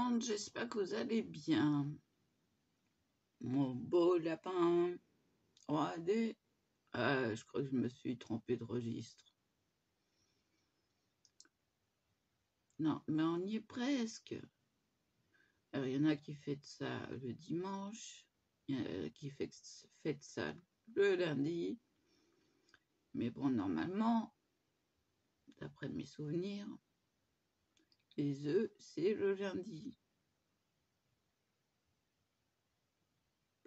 monde, j'espère que vous allez bien. Mon beau lapin 3D. Je crois que je me suis trompée de registre. Non, mais on y est presque. Alors, il y en a qui fêtent ça le dimanche, il y en a qui fêtent ça le lundi. Mais bon, normalement, d'après mes souvenirs, les œufs, c'est le lundi.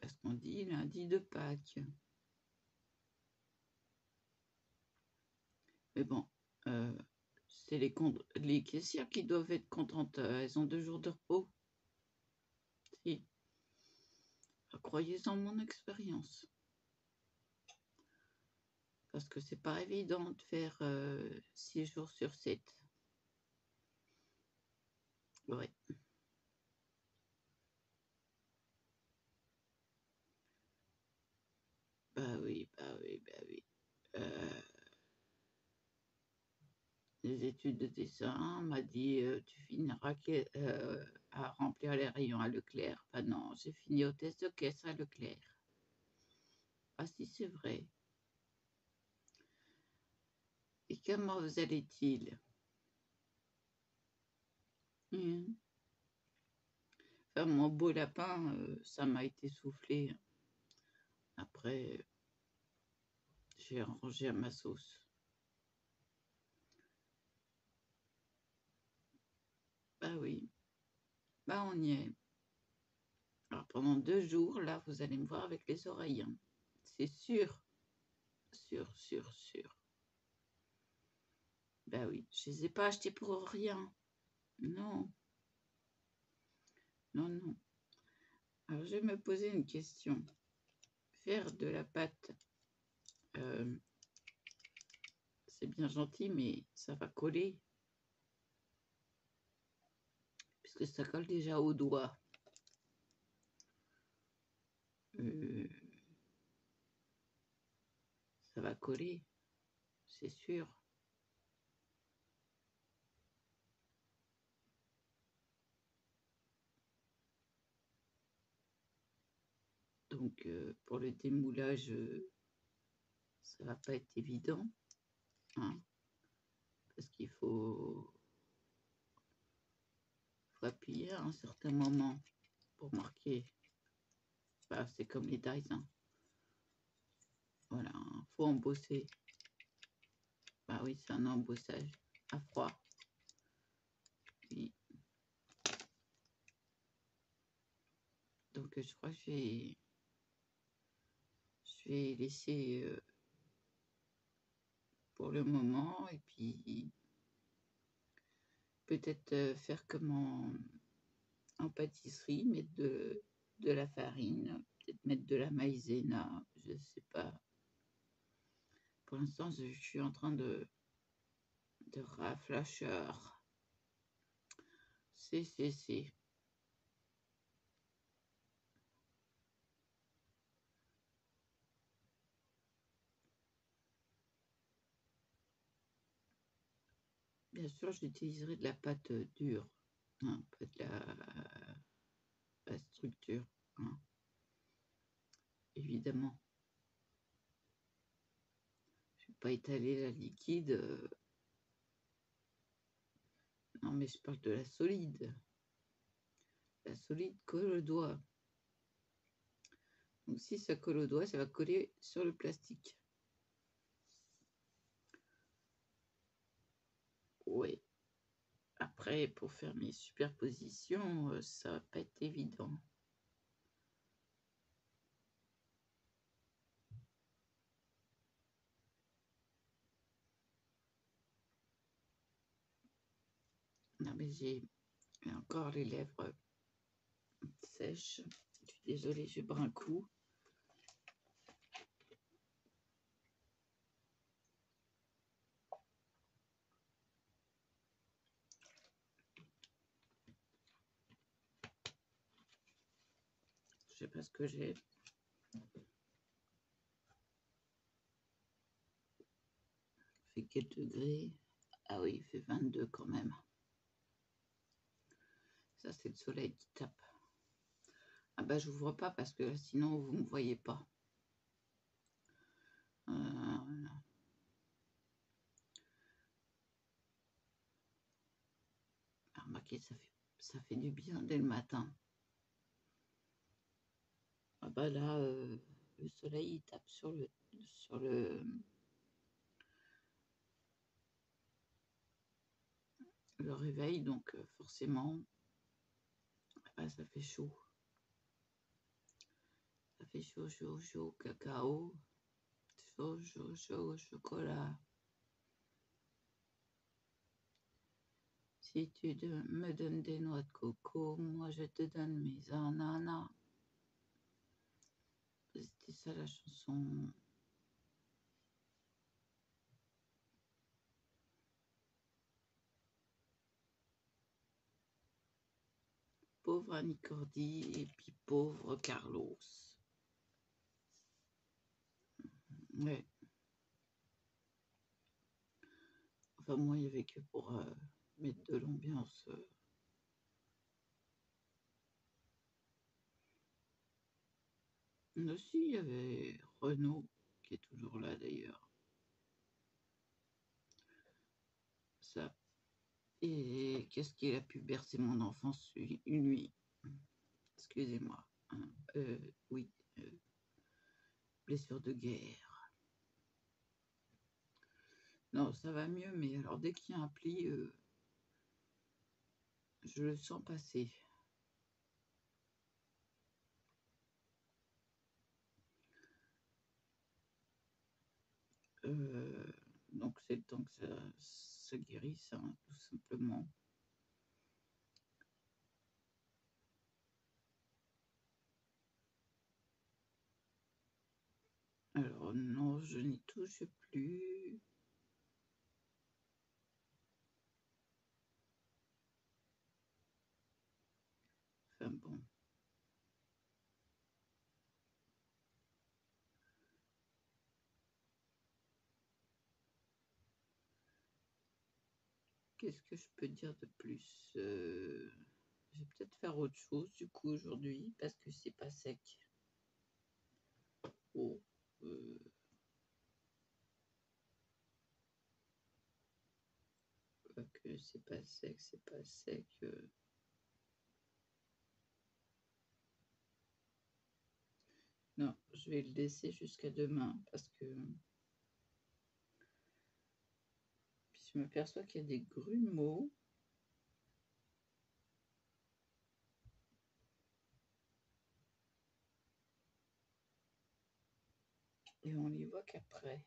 Parce qu'on dit lundi de Pâques. Mais bon, c'est les caissières qui doivent être contentes. Elles ont 2 jours de repos. Si. Croyez en mon expérience. Parce que c'est pas évident de faire 6 jours sur 7. Ouais. Bah oui. Les études de dessin m'a dit tu finiras à remplir les rayons à Leclerc. Bah non, j'ai fini au test de caisse à Leclerc. Ah si, c'est vrai. Et comment vous allez-t-il? Enfin, mon beau lapin, ça m'a été soufflé. Après, j'ai rangé à ma sauce. Bah oui, bah on y est. Alors pendant 2 jours, là, vous allez me voir avec les oreilles. Hein. C'est sûr. Sûr. Bah oui, je les ai pas achetés pour rien. Non. Alors je vais me poser une question. Faire de la pâte, c'est bien gentil, mais ça va coller. Puisque ça colle déjà au doigt. Ça va coller, c'est sûr. Donc pour le démoulage, ça va pas être évident. Hein, parce qu'il faut appuyer à un certain moment pour marquer. Bah, c'est comme les dies. Hein. Voilà, faut embosser. Bah oui, c'est un embossage à froid. Oui. Donc je crois que je vais laisser pour le moment et puis peut-être faire comme en pâtisserie, mettre de la farine, peut-être mettre de la maïzena, je ne sais pas. Pour l'instant, je suis en train de raflacheur. C'est. Bien sûr, j'utiliserai de la pâte dure, hein, pas de la structure, hein, évidemment. Je ne vais pas étaler la liquide. Non, mais je parle de la solide. La solide colle au doigt. Donc si ça colle au doigt, ça va coller sur le plastique. Oui. Après, pour faire mes superpositions, ça va pas être évident. Non, mais j'ai encore les lèvres sèches. Je suis désolée, je bois un coup. Je sais pas ce que j'ai. Il fait quel degré? Ah oui, il fait 22 quand même. Ça, c'est le soleil qui tape. Ah bah, j'ouvre pas parce que sinon, vous ne me voyez pas. Remarquez, ça fait du bien dès le matin. Ah bah là, le soleil, il tape sur le réveil, donc forcément, ah, ça fait chaud. Ça fait chaud, chaud, chaud, cacao. Chaud, chaud, chaud, au chocolat. Si tu me donnes des noix de coco, moi je te donne mes ananas. C'était ça la chanson. Pauvre Annie Cordy et puis pauvre Carlos. Ouais. Enfin, moi, il n'y avait que pour mettre de l'ambiance. Aussi, il y avait Renaud, qui est toujours là d'ailleurs. Ça. Et qu'est-ce qu'il a pu bercer mon enfance une nuit? Excusez-moi. Hein. Oui. Blessure de guerre. Non, ça va mieux, mais alors dès qu'il y a un pli, je le sens passer. Donc c'est le temps que ça guérisse, hein, tout simplement. Alors non, je n'y touche plus. Enfin bon. Qu'est-ce que je peux dire de plus? Je vais peut-être faire autre chose du coup aujourd'hui parce que c'est pas sec. Oh, que c'est pas sec, c'est pas sec. Non, je vais le laisser jusqu'à demain parce que puis je m'aperçois qu'il y a des grumeaux. Et on les voit qu'après.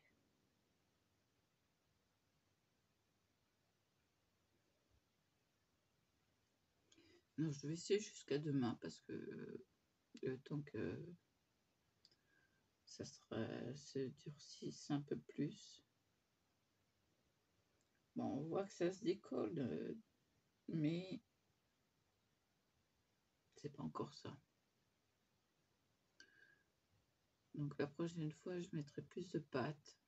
Non, je vais essayer jusqu'à demain parce que le temps que ça se durcisse un peu plus. Bon, on voit que ça se décolle, mais c'est pas encore ça. Donc la prochaine fois, je mettrai plus de pâte.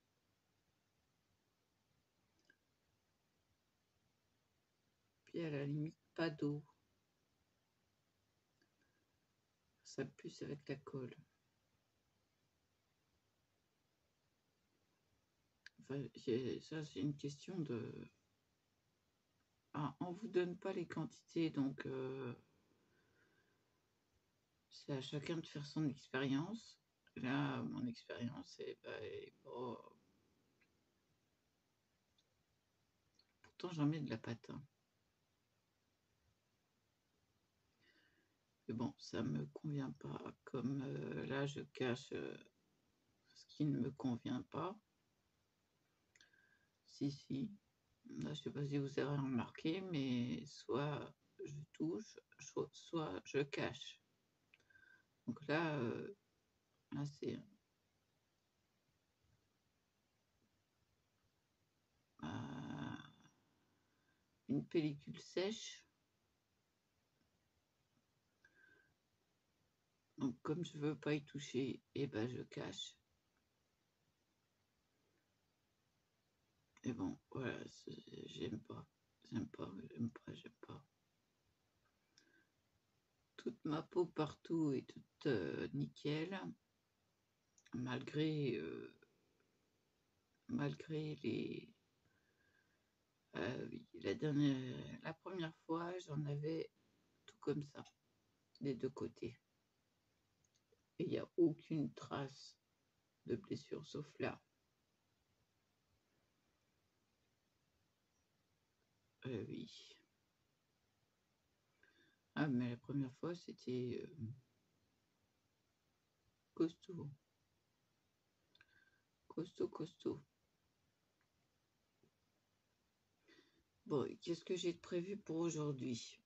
Puis à la limite, pas d'eau. Ça plus avec la colle. Enfin, ça, c'est une question de... Ah, on vous donne pas les quantités, donc c'est à chacun de faire son expérience. Là, mon expérience est pas... Pourtant, j'en mets de la pâte. Hein. Mais bon, ça me convient pas. Comme là, je cache ce qui ne me convient pas. Si. Là, je sais pas si vous avez remarqué, mais soit je touche, soit je cache. Donc là, c'est une pellicule sèche. Donc comme je veux pas y toucher, et ben je cache. Et bon, voilà, j'aime pas. J'aime pas. toute ma peau partout est toute nickel, malgré les... oui, la première fois, j'en avais tout comme ça, des deux côtés. Et il n'y a aucune trace de blessure, sauf là. Oui. Ah, mais la première fois, c'était costaud. Costaud. Bon, qu'est-ce que j'ai de prévu pour aujourd'hui?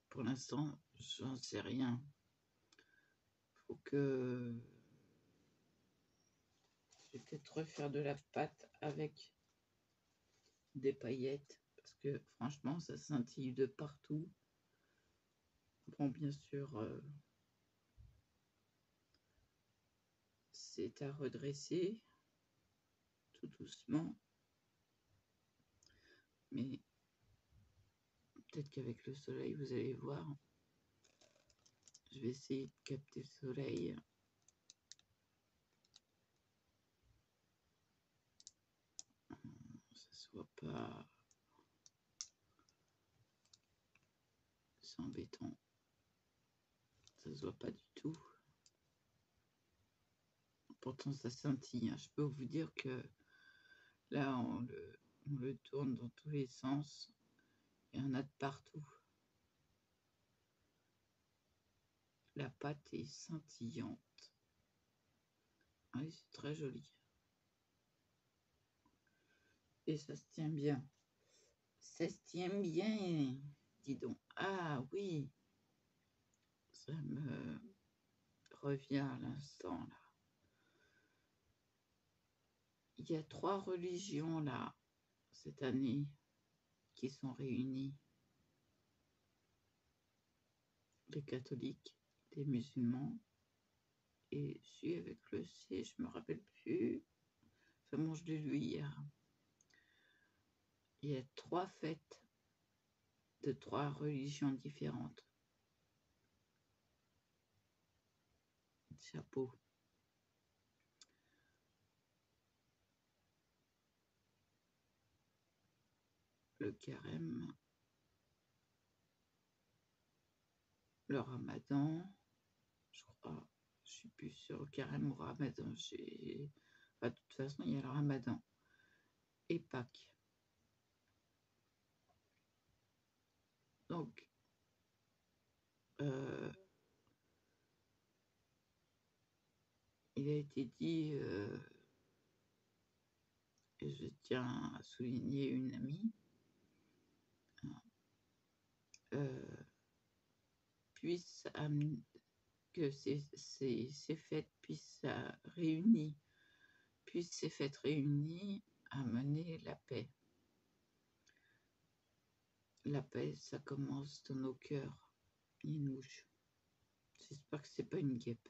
Pour l'instant, j'en sais rien. Faut que... Je vais peut-être refaire de la pâte avec des paillettes, parce que franchement, ça scintille de partout. Bon, bien sûr, c'est à redresser tout doucement, mais peut-être qu'avec le soleil, vous allez voir, je vais essayer de capter le soleil. Ça se voit pas, c'est embêtant, ça se voit pas du tout. Pourtant ça scintille, hein. Je peux vous dire que là on le tourne dans tous les sens, il y en a de partout. La pâte est scintillante. Ah oui, c'est très joli. Et ça se tient bien. Ça se tient bien, dis donc. Ah oui, ça me revient à l'instant là. Il y a 3 religions là, cette année, qui sont réunies. Les catholiques, les musulmans, et celui avec le C, je me rappelle plus. Enfin bon, je l'ai lu hier. Il y a 3 fêtes de 3 religions différentes. Chapeau. Le carême, le ramadan, je crois, je suis plus sur le carême ou ramadan. Enfin, de toute façon, il y a le ramadan et Pâques. Donc, il a été dit, et je tiens à souligner une amie, que ces fêtes puissent ces fêtes réunies amener la paix. La paix, ça commence dans nos cœurs. Il y a une mouche. J'espère que c'est pas une guêpe.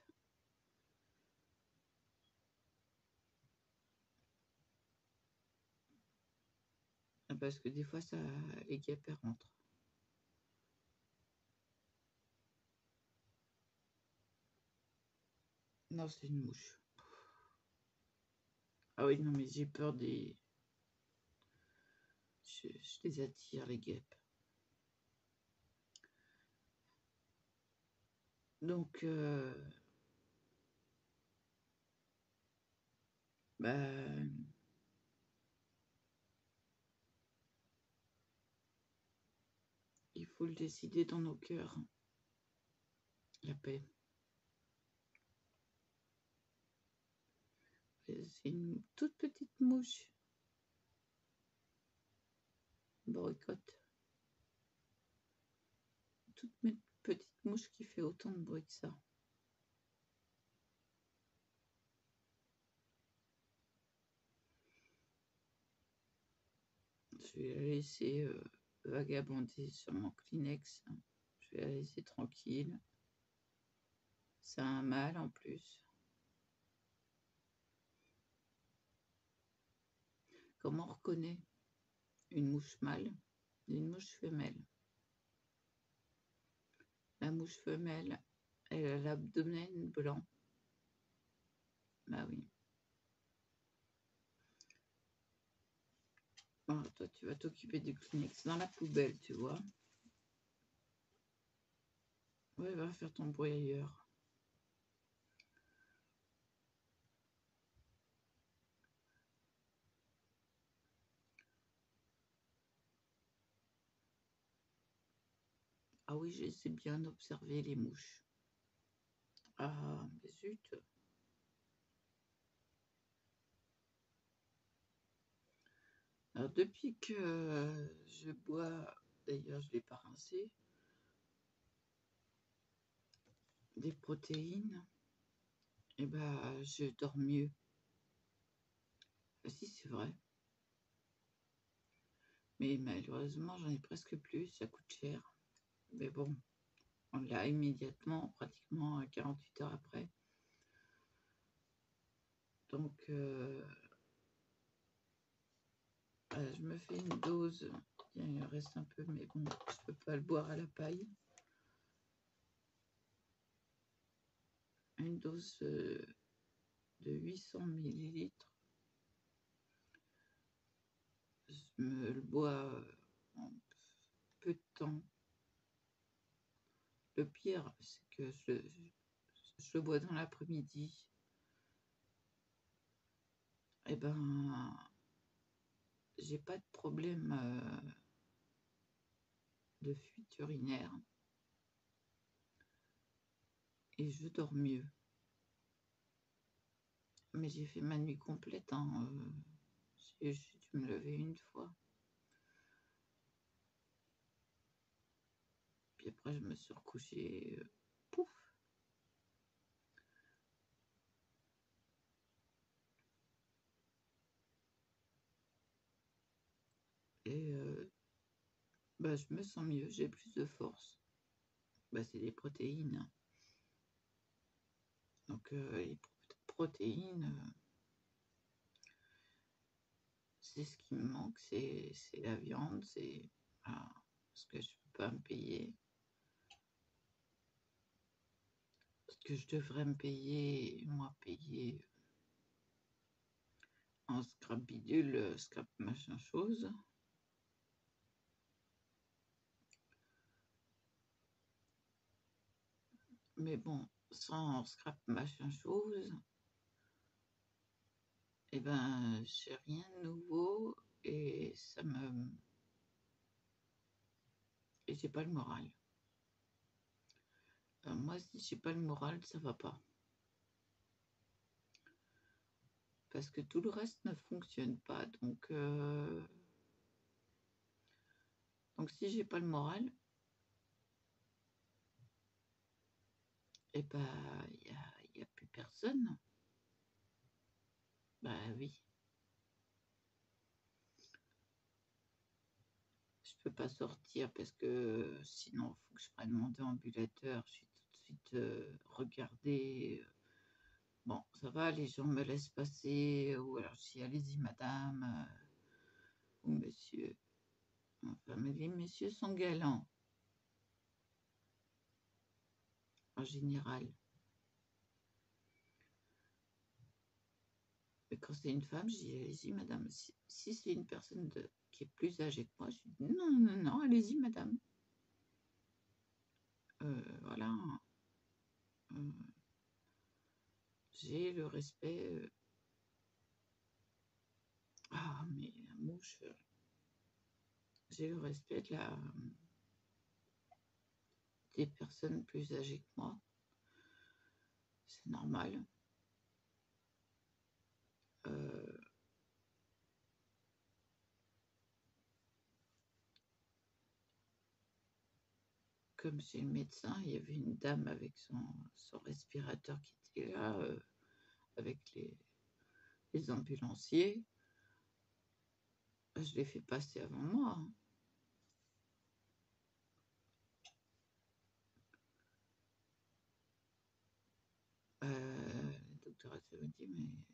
Parce que des fois, les guêpes, elles rentrent. Non, c'est une mouche. Ah oui, non, mais j'ai peur des... Je les attire, les guêpes. Donc, il faut le décider dans nos cœurs. La paix. C'est une toute petite mouche. Boycott. Toute petite mouche qui fait autant de bruit que ça. Je vais la laisser vagabonder sur mon Kleenex. Je vais la laisser tranquille. C'est un mâle en plus. Comment on reconnaît une mouche mâle d'une mouche femelle? La mouche femelle, elle a l'abdomen blanc. Bah oui. Bon, toi, tu vas t'occuper du Kleenex dans la poubelle, tu vois. Ouais, va faire ton bruit ailleurs. Ah oui, je sais bien observer les mouches. Ah, mais zut. Alors, depuis que je bois, d'ailleurs, je ne l'ai pas rincé, des protéines, et ben, je dors mieux. Ah, si, c'est vrai. Mais malheureusement, j'en ai presque plus, ça coûte cher. Mais bon, on l'a immédiatement, pratiquement 48 heures après. Donc, je me fais une dose. Il reste un peu, mais bon, je peux pas le boire à la paille. Une dose de 800 millilitres. Je me le bois en peu de temps. Le pire, c'est que je le bois dans l'après-midi. Et ben, j'ai pas de problème de fuite urinaire et je dors mieux. Mais j'ai fait ma nuit complète, hein. J'ai dû me lever une fois. Puis après, je me suis recouchée. Pouf! Et bah, je me sens mieux, j'ai plus de force. Bah, c'est des protéines. Donc, les protéines, c'est ce qui me manque, c'est la viande, c'est ce que je peux pas me payer. Ce que je devrais me payer, moi, payer en scrap bidule, scrap machin chose. Mais bon, sans scrap machin chose, et ben, j'ai rien de nouveau et ça me. Et j'ai pas le moral. Moi, si j'ai pas le moral, ça va pas. Parce que tout le reste ne fonctionne pas. Donc si j'ai pas le moral, et ben, il y a plus personne. Bah oui. Je peux pas sortir parce que sinon, il faut que je prenne mon déambulateur. Je suis tout de suite regardée. Bon, ça va, les gens me laissent passer. Ou alors je dis, allez-y, madame ou monsieur. Enfin, mais les messieurs sont galants, en général. Mais quand c'est une femme, je dis, allez-y, madame. Si c'est une personne qui est plus âgée que moi, je dis, non, non, non, allez-y, madame. Voilà. J'ai le respect. Ah, mais la mouche, j'ai le respect des personnes plus âgées que moi. C'est normal. Comme chez le médecin, il y avait une dame avec son respirateur qui était là, avec les ambulanciers. Je l'ai fait passer avant moi, hein. La doctoresse me dit, mais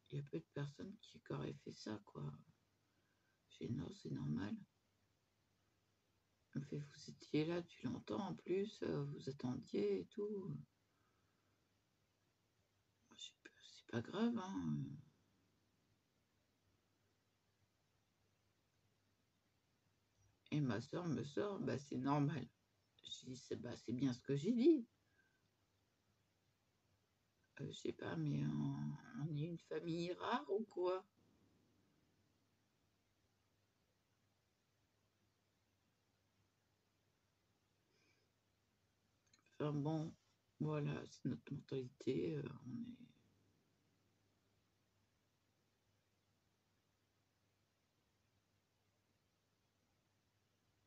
il y a peu de personnes qui auraient fait ça, quoi. J'ai dit, non, c'est normal. Elle me fait, vous étiez là depuis longtemps en plus, vous attendiez et tout. C'est pas grave, hein. Et ma soeur me sort, bah c'est normal. Je dis, c'est bien ce que j'ai dit. Je sais pas, mais on est une famille rare ou quoi? Enfin bon, voilà, c'est notre mentalité.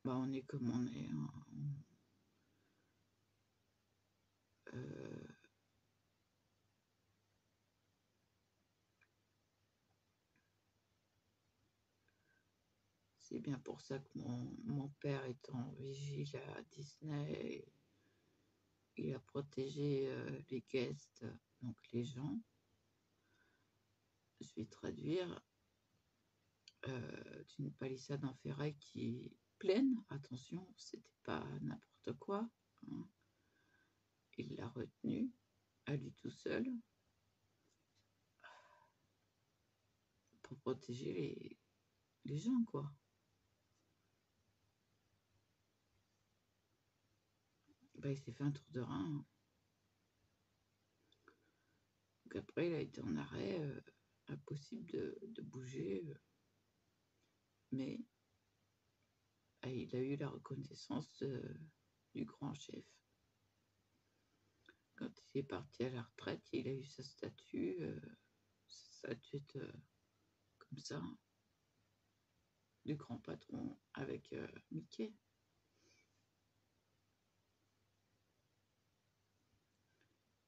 On est comme on est, hein. Euh, c'est bien pour ça que mon père étant vigile à Disney, il a protégé les guests, donc les gens. Je vais traduire d'une palissade en ferraille qui est pleine. Attention, c'était pas n'importe quoi, hein. Il l'a retenu à lui tout seul pour protéger les gens, quoi. Il s'est fait un tour de rein, hein. Donc après, il a été en arrêt, impossible de bouger, mais il a eu la reconnaissance du grand chef. Quand il est parti à la retraite, il a eu sa statuette comme ça, du grand patron avec Mickey.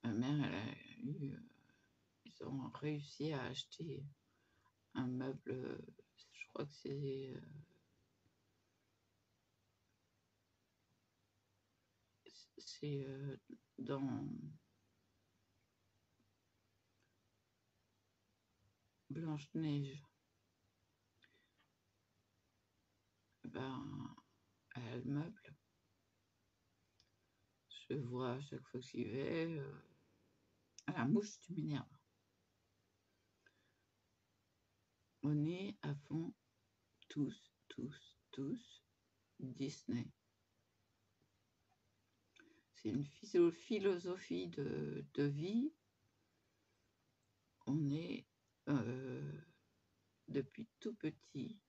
Ma mère, ils ont réussi à acheter un meuble, je crois que c'est dans Blanche-Neige. Elle a le meuble. Je vois à chaque fois que j'y vais. La mouche, tu m'énerves. On est à fond, tous, Disney. C'est une philosophie de vie. On est, depuis tout petit,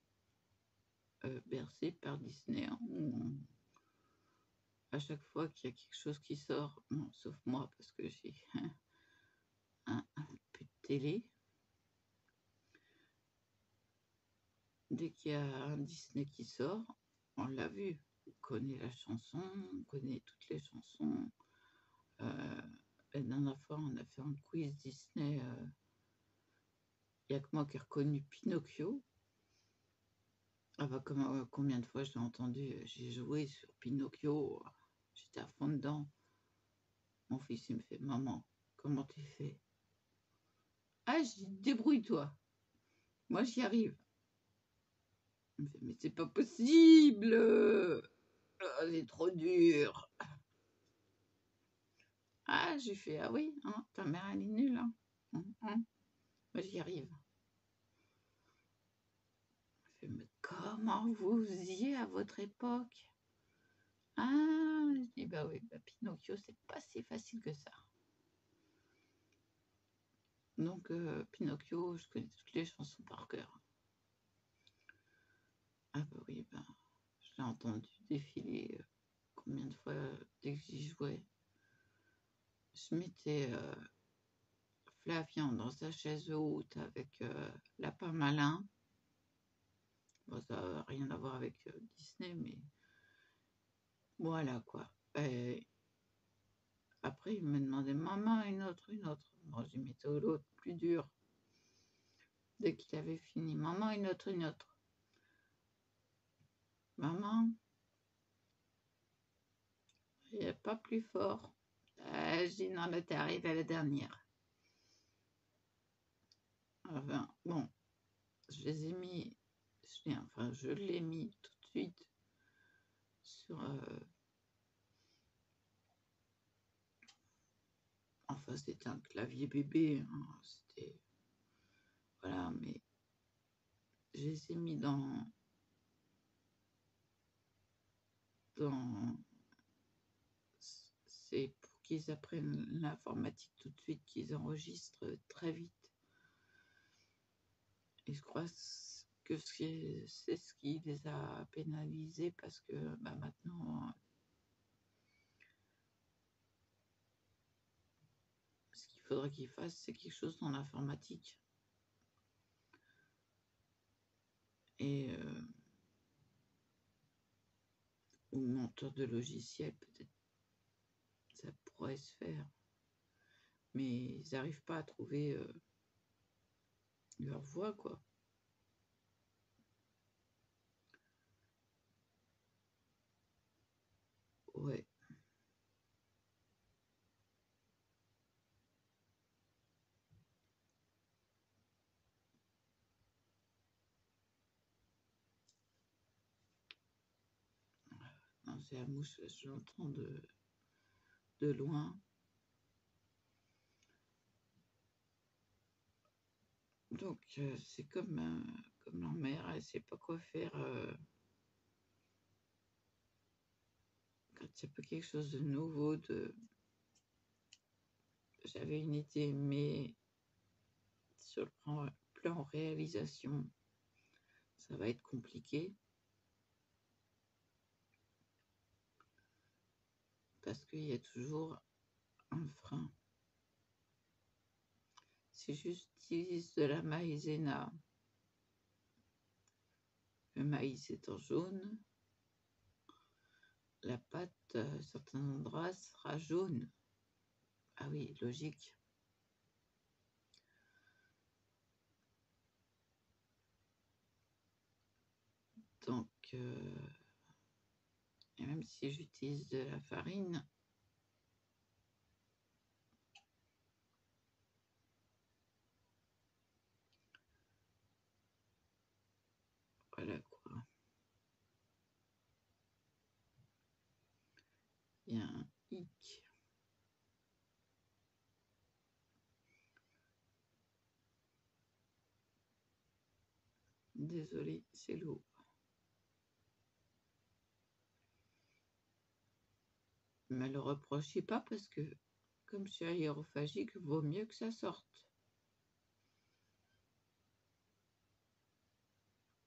bercé par Disney. À chaque fois qu'il y a quelque chose qui sort, non, sauf moi, parce que j'ai un peu de télé. Dès qu'il y a un Disney qui sort, on l'a vu. On connaît la chanson, on connaît toutes les chansons. La dernière fois, on a fait un quiz Disney. Il n'y a que moi qui ai reconnu Pinocchio. Combien de fois je l'ai entendu? J'ai joué sur Pinocchio. J'étais à fond dedans. Mon fils, il me fait, maman, comment tu fais? Ah, je dis, débrouille-toi. Moi, j'y arrive. Il me fait, mais c'est pas possible. C'est trop dur. Ah, j'ai fait, ah oui, hein, ta mère, elle est nulle. Hein. Moi, j'y arrive. Il me fait, mais comment vous faisiez à votre époque? Ah, je dis, bah oui, Pinocchio, c'est pas si facile que ça. Donc, Pinocchio, je connais toutes les chansons par cœur. Ah bah oui, je l'ai entendu défiler combien de fois dès que j'y jouais. Je mettais Flavien dans sa chaise haute avec Lapin Malin. Bon, ça n'a rien à voir avec Disney, mais voilà quoi. Et après, il me demandait maman, une autre. Bon, je mettais l'autre plus dur. Dès qu'il avait fini, maman, une autre. Maman, il n'y a pas plus fort. Je dis non, là, t'es arrivé à la dernière. Enfin, bon, je les ai mis, je l'ai mis tout de suite sur... enfin, c'était un clavier bébé, hein, c'était... Voilà, mais je les ai mis dans c'est pour qu'ils apprennent l'informatique tout de suite, qu'ils enregistrent très vite. Et je crois que c'est ce qui les a pénalisés parce que maintenant, ce qu'il faudrait qu'ils fassent, c'est quelque chose dans l'informatique. Et ou monteur de logiciel, peut-être ça pourrait se faire. Mais ils n'arrivent pas à trouver leur voie, quoi. Ouais. Non, c'est la mouche, je l'entends de loin. Donc, c'est comme leur mère, elle ne sait pas quoi faire quand il y a pas quelque chose de nouveau. J'avais une idée, mais sur le plan réalisation, ça va être compliqué parce qu'il y a toujours un frein. Si j'utilise de la maïzena, le maïs étant jaune, la pâte, à certains endroits, sera jaune. Ah oui, logique. Donc, et même si j'utilise de la farine, voilà quoi. Il y a un hic. Désolée, c'est l'eau. Ne me le reprochez pas parce que, comme je suis aérophagique, vaut mieux que ça sorte.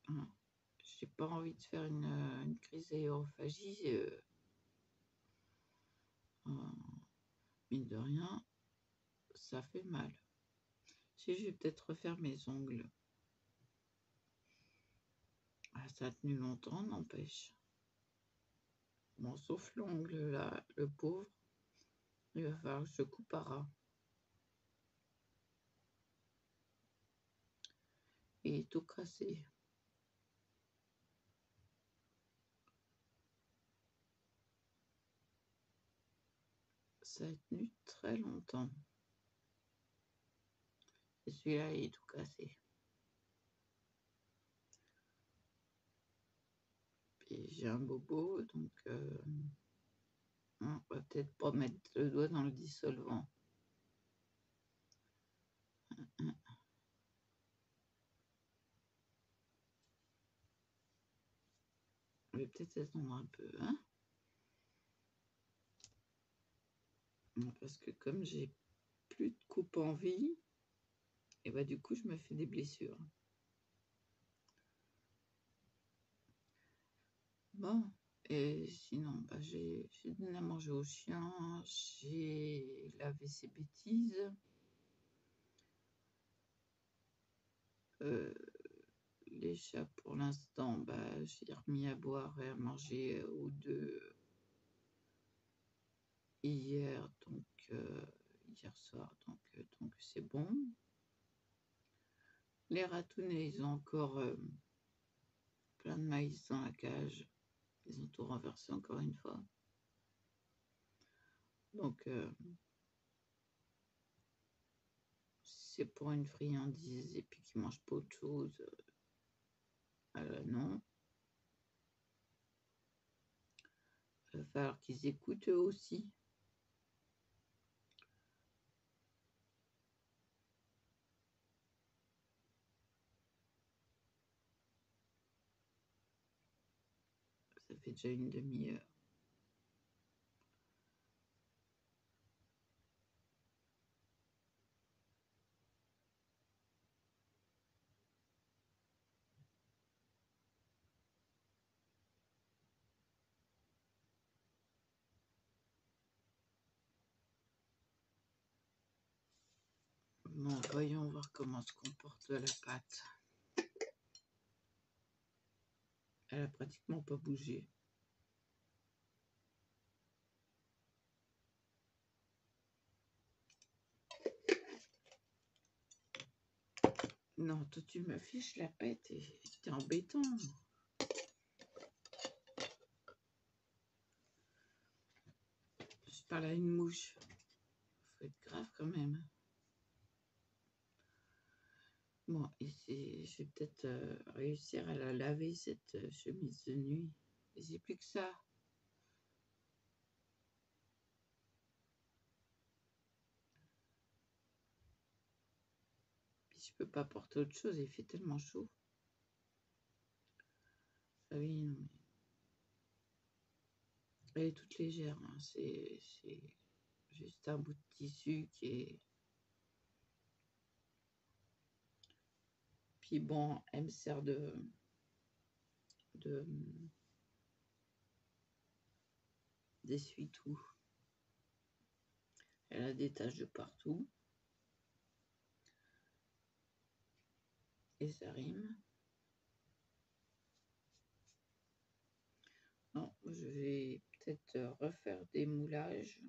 Hein. J'ai pas envie de faire une crise d'aérophagie. Mine de rien, ça fait mal. Si je vais peut-être refaire mes ongles. Ah, ça a tenu longtemps, n'empêche. Bon, sauf l'ongle là, le pauvre. Il va falloir que je coupe à ras. Et tout cassé. Ça a tenu très longtemps. Et celui-là, il est tout cassé. Et j'ai un bobo, donc on va peut-être pas mettre le doigt dans le dissolvant. Je vais peut-être attendre un peu, hein. Parce que comme j'ai plus de coupe en vie, et bah du coup je me fais des blessures. Bon, et sinon j'ai donné à manger au chien, j'ai lavé ses bêtises. Les chats pour l'instant, j'ai remis à boire et à manger ou deux hier, donc hier soir, donc c'est bon. Les ratounets, ils ont encore plein de maïs dans la cage. Ils ont tout renversé encore une fois. Donc, c'est pour une friandise et puis qu'ils mangent pas autre chose, non. Il va falloir qu'ils écoutent eux aussi. Ça fait déjà une demi-heure. Bon, voyons voir comment se comporte la pâte. Elle a pratiquement pas bougé. Non, toi tu m'affiches la pâte et t'es embêtant. Je parle à une mouche. Faut être grave quand même. Bon, ici, je vais peut-être réussir à la laver, cette chemise de nuit. Et j'ai plus que ça. Puis je peux pas porter autre chose, il fait tellement chaud. Ah oui, non mais... Elle est toute légère, hein. C'est juste un bout de tissu qui est... Puis bon, elle me sert d'essuie-tout. Elle a des taches de partout. Et ça rime. Non, je vais peut-être refaire des moulages.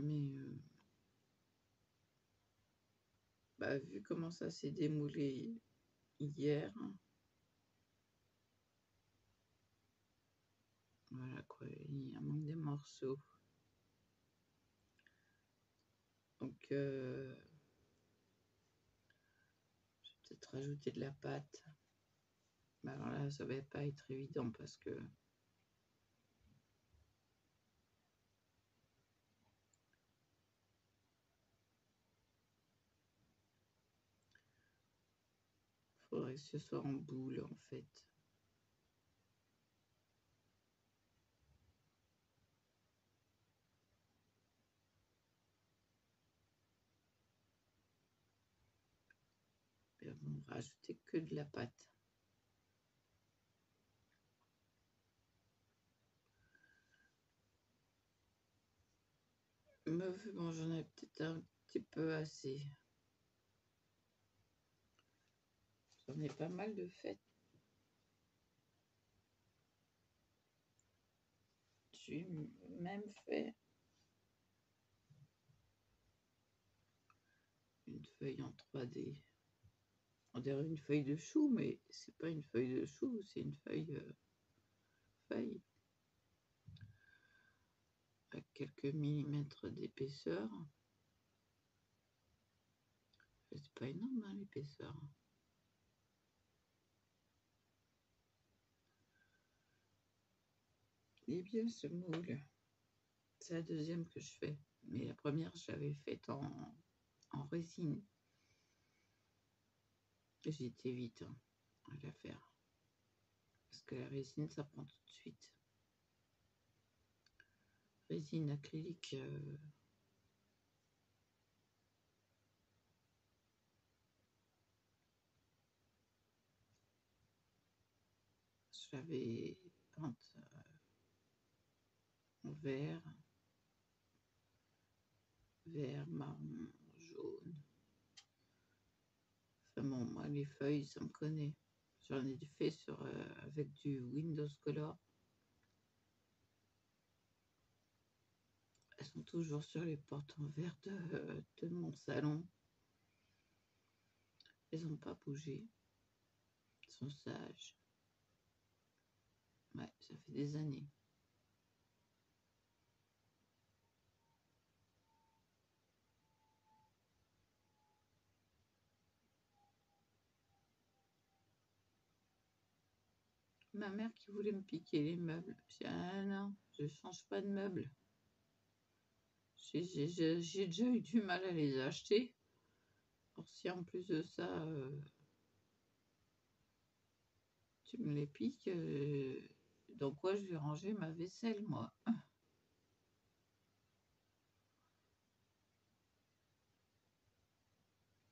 Mais bah, vu comment ça s'est démoulé hier, voilà quoi, il y a manque des morceaux. Donc, je vais peut-être rajouter de la pâte. Mais alors là, ça va pas être évident parce que faudrait que ce soit en boule en fait. Et on va rajouter que de la pâte. Mais bon, j'en ai peut-être un petit peu assez. J'en ai pas mal de fêtes. J'ai même fait une feuille en 3D. On dirait une feuille de chou, mais c'est pas une feuille de chou, c'est une feuille à quelques millimètres d'épaisseur. C'est pas énorme hein, l'épaisseur. Il est bien ce moule. C'est la deuxième que je fais. Mais la première, je l'avais faite en résine. J'ai été vite hein, à la faire. Parce que la résine, ça prend tout de suite. Résine acrylique. Je l'avais peinte en vert, marron, jaune. Enfin bon, moi, les feuilles, ça me connaît. J'en ai fait avec du Windows Color. Elles sont toujours sur les portes en verre de mon salon. Elles n'ont pas bougé. Elles sont sages. Ouais, ça fait des années. ma mère qui voulait me piquer les meubles. J'ai dit, ah non, je change pas de meubles. J'ai déjà eu du mal à les acheter. Alors si en plus de ça, tu me les piques, dans quoi je vais ranger ma vaisselle, moi?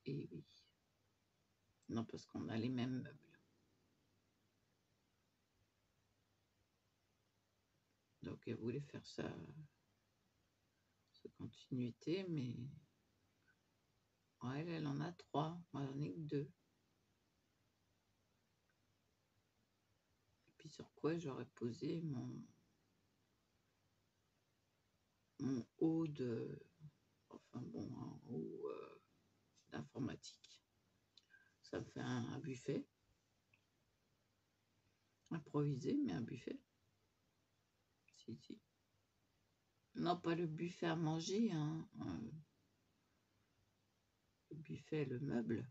Et oui. Non, parce qu'on a les mêmes meubles. Donc elle voulait faire ça, cette continuité, mais ouais, elle en a 3, moi j'en ai que 2. Et puis sur quoi j'aurais posé mon haut de... Enfin bon, un haut d'informatique. Ça me fait un buffet. Improvisé, mais un buffet. Si. Non, pas le buffet à manger, hein. Le buffet, le meuble.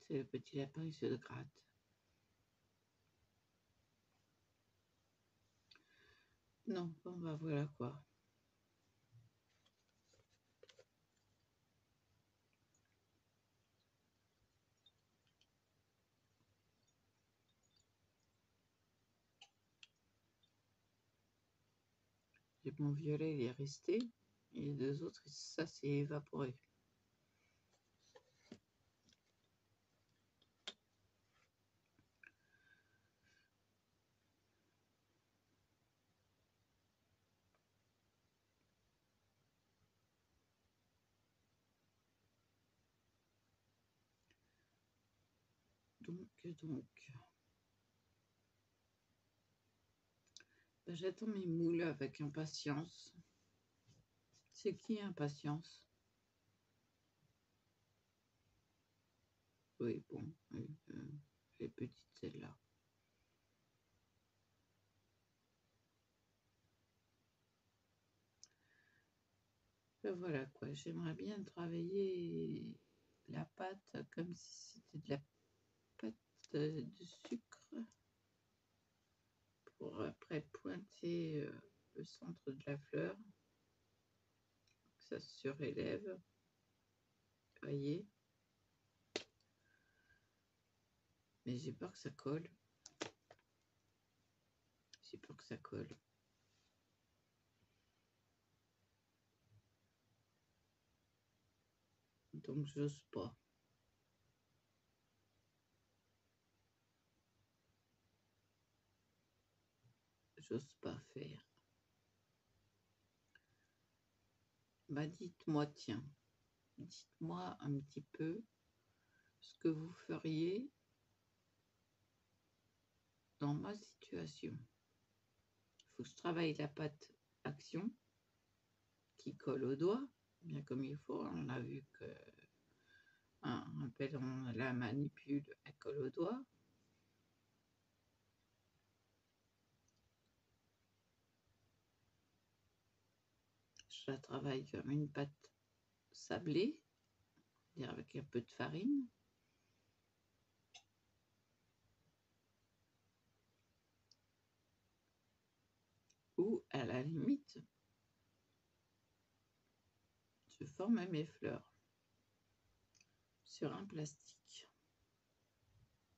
C'est le petit lapin qui se gratte. Non, bon bah voilà quoi. Et mon violet, il est resté. Et les 2 autres, ça s'est évaporé. Donc, bah, j'attends mes moules avec impatience. C'est qui impatience? Oui, bon, les petites celles-là. Ben voilà quoi, j'aimerais bien travailler la pâte comme si c'était de la pâte de sucre pour après pointer le centre de la fleur, que ça se surélève, vous voyez. Mais j'ai peur que ça colle. J'ai peur que ça colle. Donc j'ose pas. J'ose pas faire. Bah dites-moi, tiens, dites-moi un petit peu ce que vous feriez dans ma situation. Il faut que je travaille la pâte action qui colle au doigt, bien comme il faut. On a vu que on la manipule, elle colle au doigt. Je la travaille comme une pâte sablée, c'est-à-dire avec un peu de farine. Ou à la limite, je forme mes fleurs sur un plastique.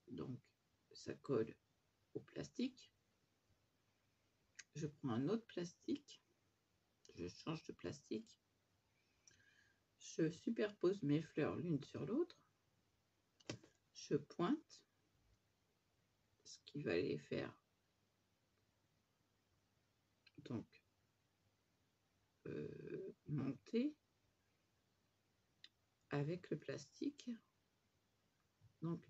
Donc, ça colle au plastique. Je prends un autre plastique, je change de plastique, je superpose mes fleurs l'une sur l'autre, je pointe, ce qui va les faire donc monter avec le plastique. Donc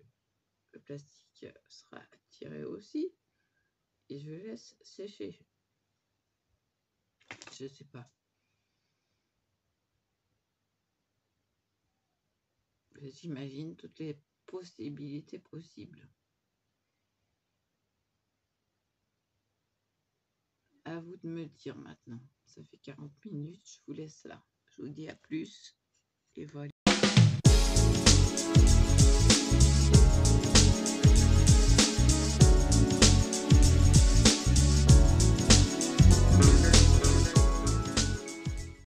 le plastique sera tiré aussi et je laisse sécher. Je sais pas. J'imagine toutes les possibilités possibles. À vous. vous de me dire maintenant. Ça fait 40 minutes, je vous laisse là. Je vous dis à plus. Et voilà.